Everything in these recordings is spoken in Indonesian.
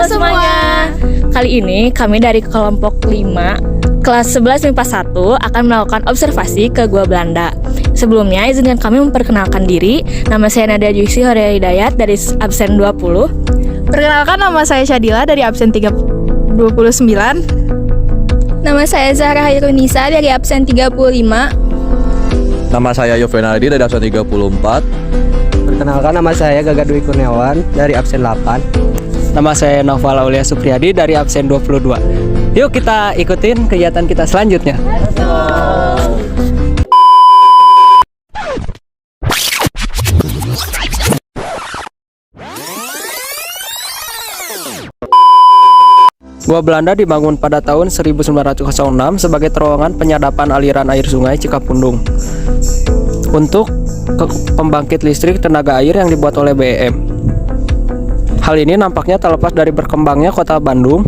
semuanya. Kali ini kami dari kelompok 5 kelas 11 MIPA 1 akan melakukan observasi ke Gua Belanda. Sebelumnya izinkan kami memperkenalkan diri. Nama saya Nadia Juisi Horea Hidayat dari absen 20. Perkenalkan, nama saya Syadila dari absen 29. Nama saya Zahra Hairunisa dari absen 35. Nama saya Yovenaldi dari absen 34. Perkenalkan, nama saya Gaga Dwi Kurniawan dari absen 8. Nama saya Noval Aulia Supriyadi dari absen 22. Yuk kita ikutin kegiatan kita selanjutnya. Gua Belanda dibangun pada tahun 1906 sebagai terowongan penyadapan aliran air sungai Cikapundung untuk pembangkit listrik tenaga air yang dibuat oleh BEM. Hal ini nampaknya tak lepas dari berkembangnya kota Bandung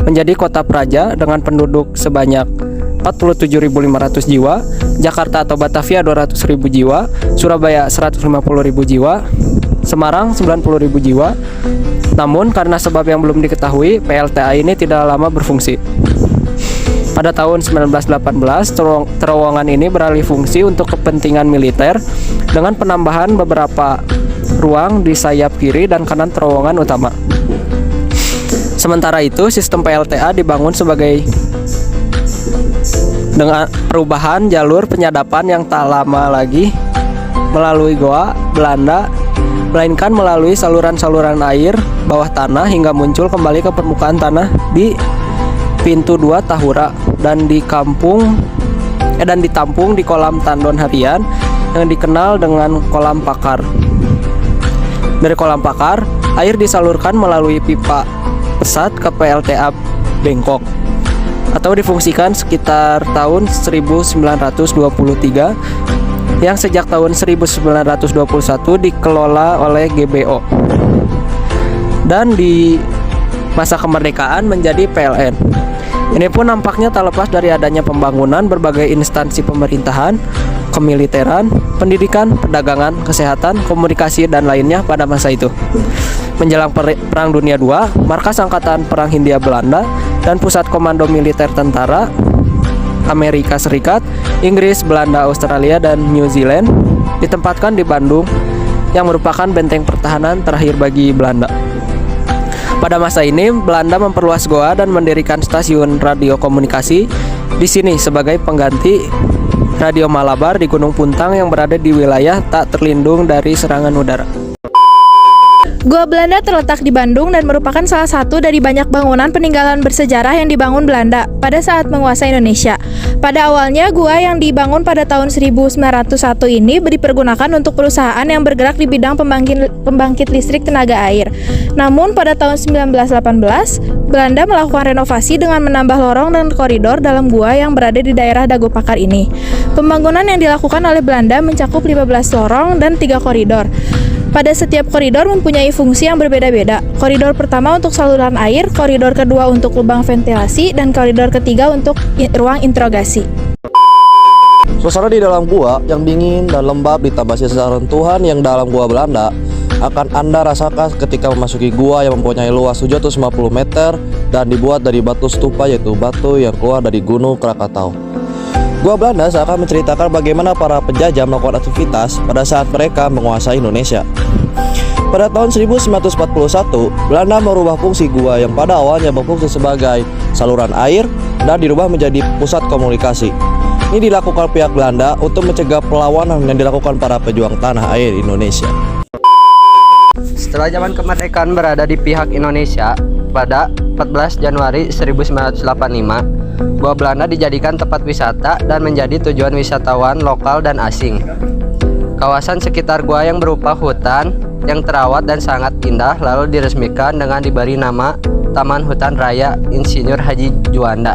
menjadi kota praja dengan penduduk sebanyak 47.500 jiwa, Jakarta atau Batavia 200.000 jiwa, Surabaya 150.000 jiwa, Semarang 90.000 jiwa. Namun karena sebab yang belum diketahui, PLTA ini tidak lama berfungsi. Pada tahun 1918, terowongan ini beralih fungsi untuk kepentingan militer dengan penambahan beberapa ruang di sayap kiri dan kanan terowongan utama. Sementara itu, sistem PLTA dibangun sebagai dengan perubahan jalur penyadapan yang tak lama lagi melalui Goa Belanda, melainkan melalui saluran-saluran air bawah tanah hingga muncul kembali ke permukaan tanah di pintu 2 Tahura dan ditampung di kolam tandon harian yang dikenal dengan kolam pakar. Dari kolam pakar, air disalurkan melalui pipa pesat ke PLTA Bengkok atau difungsikan sekitar tahun 1923 yang sejak tahun 1921 dikelola oleh GBO dan di masa kemerdekaan menjadi PLN. Ini pun nampaknya tak lepas dari adanya pembangunan berbagai instansi pemerintahan, kemiliteran, pendidikan, perdagangan, kesehatan, komunikasi, dan lainnya pada masa itu. Menjelang Perang Dunia II, markas Angkatan Perang Hindia Belanda dan pusat komando militer tentara Amerika Serikat, Inggris, Belanda, Australia, dan New Zealand ditempatkan di Bandung yang merupakan benteng pertahanan terakhir bagi Belanda. Pada masa ini, Belanda memperluas Goa dan mendirikan stasiun radio komunikasi di sini sebagai pengganti Radio Malabar di Gunung Puntang yang berada di wilayah tak terlindung dari serangan udara. Gua Belanda terletak di Bandung dan merupakan salah satu dari banyak bangunan peninggalan bersejarah yang dibangun Belanda pada saat menguasai Indonesia. Pada awalnya, gua yang dibangun pada tahun 1901 ini dipergunakan untuk perusahaan yang bergerak di bidang pembangkit listrik tenaga air. Namun pada tahun 1918, Belanda melakukan renovasi dengan menambah lorong dan koridor dalam gua yang berada di daerah Dago Pakar ini. Pembangunan yang dilakukan oleh Belanda mencakup 15 lorong dan 3 koridor. Pada setiap koridor mempunyai fungsi yang berbeda-beda. Koridor pertama untuk saluran air, koridor kedua untuk lubang ventilasi, dan koridor ketiga untuk ruang interogasi. Suasana di dalam gua yang dingin dan lembab ditambah sisa reruntuhan yang dalam gua Belanda akan Anda rasakan ketika memasuki gua yang mempunyai luas 750 meter dan dibuat dari batu stupa, yaitu batu yang keluar dari Gunung Krakatau. Gua Belanda seakan menceritakan bagaimana para penjajah melakukan aktivitas pada saat mereka menguasai Indonesia. Pada tahun 1941, Belanda merubah fungsi gua yang pada awalnya berfungsi sebagai saluran air dan dirubah menjadi pusat komunikasi. Ini dilakukan pihak Belanda untuk mencegah perlawanan yang dilakukan para pejuang tanah air Indonesia. Setelah zaman kemerdekaan berada di pihak Indonesia, pada 14 Januari 1985, Gua Belanda dijadikan tempat wisata dan menjadi tujuan wisatawan lokal dan asing. Kawasan sekitar gua yang berupa hutan yang terawat dan sangat indah lalu diresmikan dengan diberi nama Taman Hutan Raya Insinyur Haji Juanda.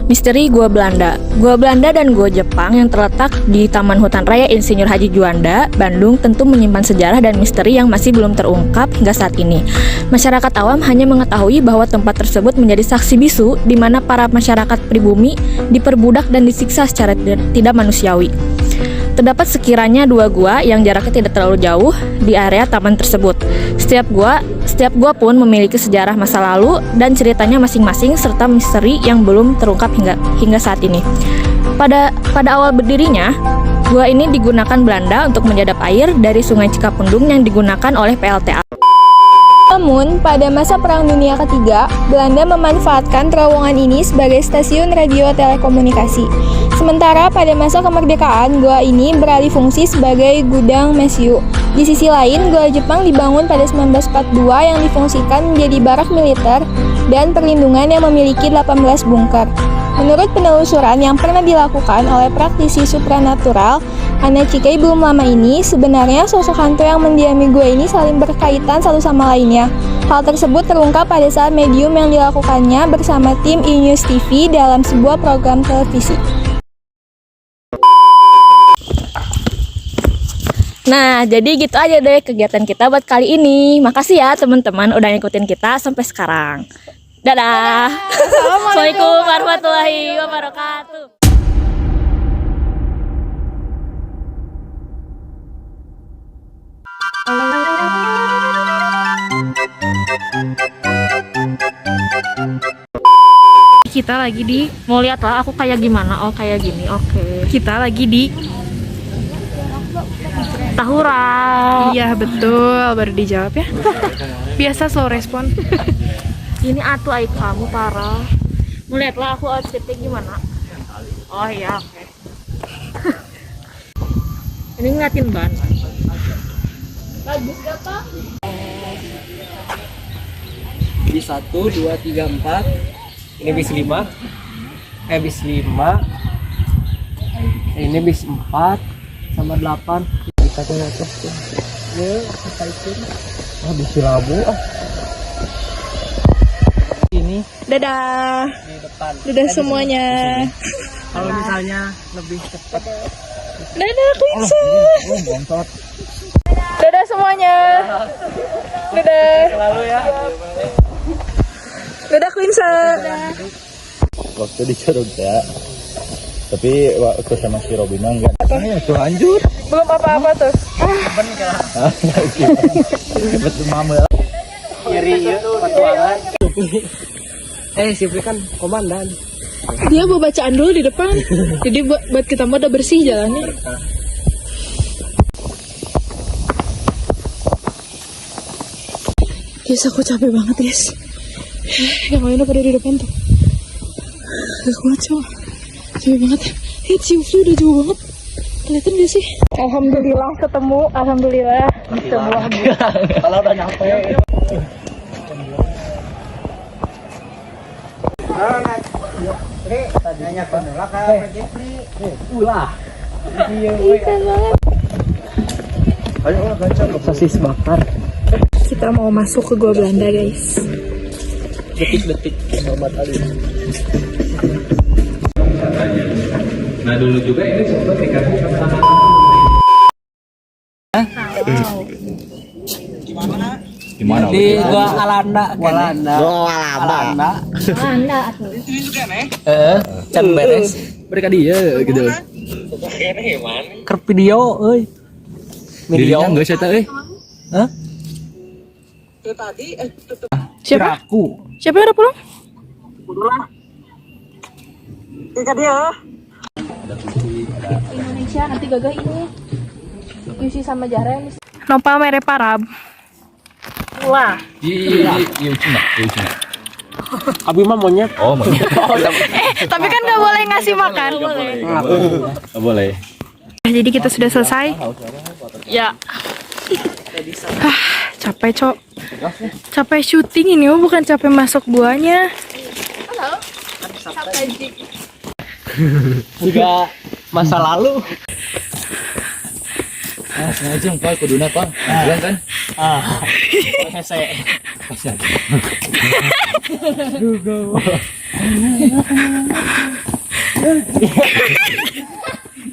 Misteri Gua Belanda. Gua Belanda dan Gua Jepang yang terletak di Taman Hutan Raya Insinyur Haji Juanda, Bandung tentu menyimpan sejarah dan misteri yang masih belum terungkap hingga saat ini. Masyarakat awam hanya mengetahui bahwa tempat tersebut menjadi saksi bisu di mana para masyarakat pribumi diperbudak dan disiksa secara tidak manusiawi. Terdapat sekiranya 2 gua yang jaraknya tidak terlalu jauh di area taman tersebut. Setiap gua pun memiliki sejarah masa lalu dan ceritanya masing-masing serta misteri yang belum terungkap hingga saat ini. Pada awal berdirinya, gua ini digunakan Belanda untuk menyedap air dari Sungai Cikapundung yang digunakan oleh PLTA. Namun, pada masa Perang Dunia Ketiga, Belanda memanfaatkan terowongan ini sebagai stasiun radio telekomunikasi. Sementara pada masa kemerdekaan, gua ini beralih fungsi sebagai gudang mesiu. Di sisi lain, gua Jepang dibangun pada 1942 yang difungsikan menjadi barak militer dan perlindungan yang memiliki 18 bunker. Menurut penelusuran yang pernah dilakukan oleh praktisi supranatural, Ana Cikai belum lama ini, sebenarnya sosok hantu yang mendiami gua ini saling berkaitan satu sama lainnya. Hal tersebut terungkap pada saat medium yang dilakukannya bersama tim E-News TV dalam sebuah program televisi. Nah, jadi gitu aja deh kegiatan kita buat kali ini. Makasih ya teman-teman udah ngikutin kita sampai sekarang. Dadah. Assalamualaikum warahmatullahi wabarakatuh. Kita lagi di, mau lihat lah aku kayak gimana. Oh, kayak gini. Oke. Kita lagi di Tahura. Iya betul, baru dijawab ya. Biasa slow respon. Ini atuh aib kamu parah. Mau lihat lah aku outfitnya gimana. Oh iya, oke. Ini ngeliatin ban. Bagus gak Pak? Bis 1, 2, 3, 4. Ini bis 5. Bis 5. Ini bis 4 sama 8. Kita ke atas tuh. Ya, kita ikut. Bis Labu Ini Dadah. di depan. Dadah semuanya. Kalau misalnya lebih cepat. Dadah Quinsa. Bontot. Dadah semuanya. Dadah. Selalu ya. Dadah Quinsa. Waktu di Jogja, tapi waktu sama si Robin enggak. Itu lanjut. Belum apa-apa tuh. Betul mama. Kiri ya, petualangan. Si Pri kan komandan. Dia bawa bacaan dulu di depan. Jadi buat kita mau udah bersih jalannya. Guys, aku capek banget guys. Yang lainnya pada di depan tuh. Gak kuat coba. Capek banget. Ciufnya udah jauh banget. Kelihatan gak sih? Alhamdulillah ketemu. Alhamdulillah. Sebuah Kalau udah nyampe. Sosis bakar. Kita mau masuk ke Gua Belanda guys. Detik-detik Muhammad Ali. Nah dulu juga ini sempat dikasih sama gimana? Di Gua Alanda. Alanda. Can beres. Mereka dia gitu. Ker video euy. Video Enggak saya tahu Hah? Siapa? Aku. Siapa yang udah pulang? Indonesia nanti gagah ini. Yusi sama Jaren. Nopal mere parab. Pula. Iya cuma. Abi mah monyet. Oh monyet. Tapi kan gak boleh ngasih makan. Boleh. Jadi kita sudah selesai. Ya. Capek cok. Capek syuting ini, bukan capek masuk buahnya. Juga masa lalu. Sengaja Pak kuduna Pak. Bilang kan? Hese.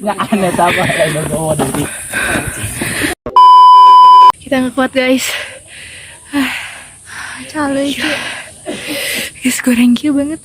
Ya aneh apa ada bawa dari. Kita nggak kuat guys. Caloi guys, goreng banget.